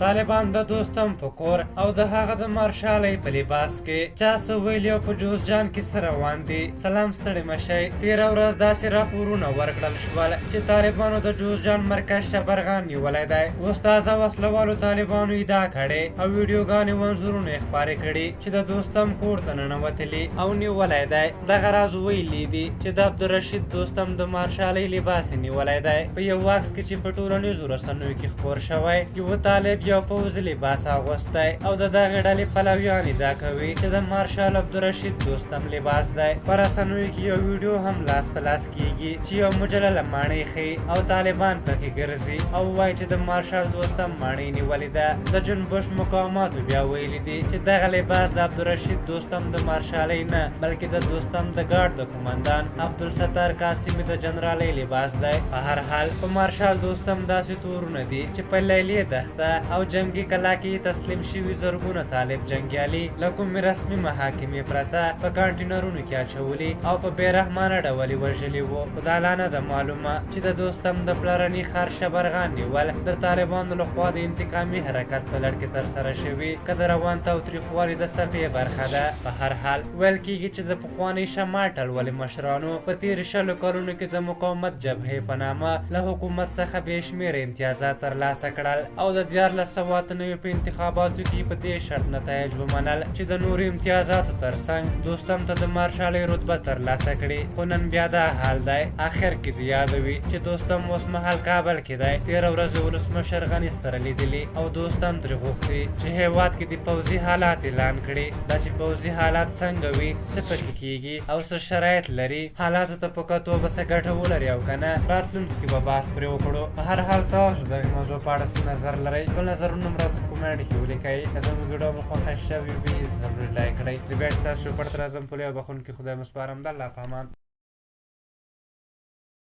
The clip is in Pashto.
طالبان د دوستم په کور او د هغه د مارشالۍ په لباس کې چا څه ویلي او په جوز جان کې سره روان دي. سلام ستړي مشئ. تېره ورځ داسې راپورونه ورکړل شول چې طالبانو د جوز جان مرکز شبرغان نیولی دی. اوس تازه وسلوالو طالبانو ادعا کړې او ویډیوګانې او انځورونه یې خپارې کړي چې د دوستم کور ته ننوتلي او نیولی دی. دغه راز ویلي دي چې د عبدالرشید دوستم د مارشالۍ لباس یې نیولی دی. په یو واکس کې چې په ټولنیزو رسنیو کې خپور شوی، یوه طالب یو پوځي لباس اغوستی او د دغې ډلې پلویان ادعا کوي چې د مارشال عبدالرشید دوستم لباس دی. په رسنیو کې یو ویډیو هم لاس په لاس کیږي چې یو مجلله ماڼۍ ښیي او طالبان پکې ګرځي او وایي چې د مارشال دوستم ماڼۍ نیولې ده. د جنبش مقاماتو بیا ویلي دي چې دغه لباس د عبدالرشید دوستم د مارشالۍ نه بلکې د دوستم د ګارد د قمندان عبدالستار قاسمي د جنرالۍ لباس دی. په هر حال په مارشال دوستم داسې تورونه دي چې په لیلې دښته او جنگي کلا کې تسلیم شوي زرګونه طالب جنګیالي له کومې رسمي محاکمې پرته په کانټینرونو کې اچولي او په بېرحمانه ډول یې وژلي وو. خو دا لا نه ده معلومه چې د دوستم د پلرني ښار شبرغان نیول د طالبانو لخوا د انتقامي حرکت په لړ کې ترسره شوي که د روان تاوتریخوالي د صفحې برخه ده. په هر حال ویل کېږي چې د پخواني شمال ټلوالې مشرانو په تېرو 20 کلونو کې د مقاومت جبهې په نامه له حکومت څخه بې شمېره امتیازات ترلاسه کړل او د 1498 په انتخاباتو کې په دې شرط نتایج ومنل چې د نورو امتیازاتو ترڅنګ دوستم ته د مارشالۍ رتبه ترلاسه کړي. خو نن بیا دا حال دی. آخر کې دې یاد وي چې دوستم اوس مهال کابل کې دی. تېره ورځ ولسمشر غني سره لیدلي او دوستم ترې غوښتي چې هېواد کې د پوځي حالات اعلان کړي. دا چې پوځي حالات څنګه وي، څه پکې کېږي او څه شرایط لري، حالاتو ته په کتو به څه ګټه ولري او که نه، راتلونکي کې به بحث پرې وکړو. په هر حال تاسو د دغې موضوع په اړه څه نظر لرئ؟ خپل نظرونه هم راته کومنټ کې ولیکئ. که زموږ ویډیو مو خوښه شوې وي ضرور لایک کړئ. زه بیا ستاسو چوپړ ته راځم. پولې او بخښونکي خدای مو سپارم. د الله په امان.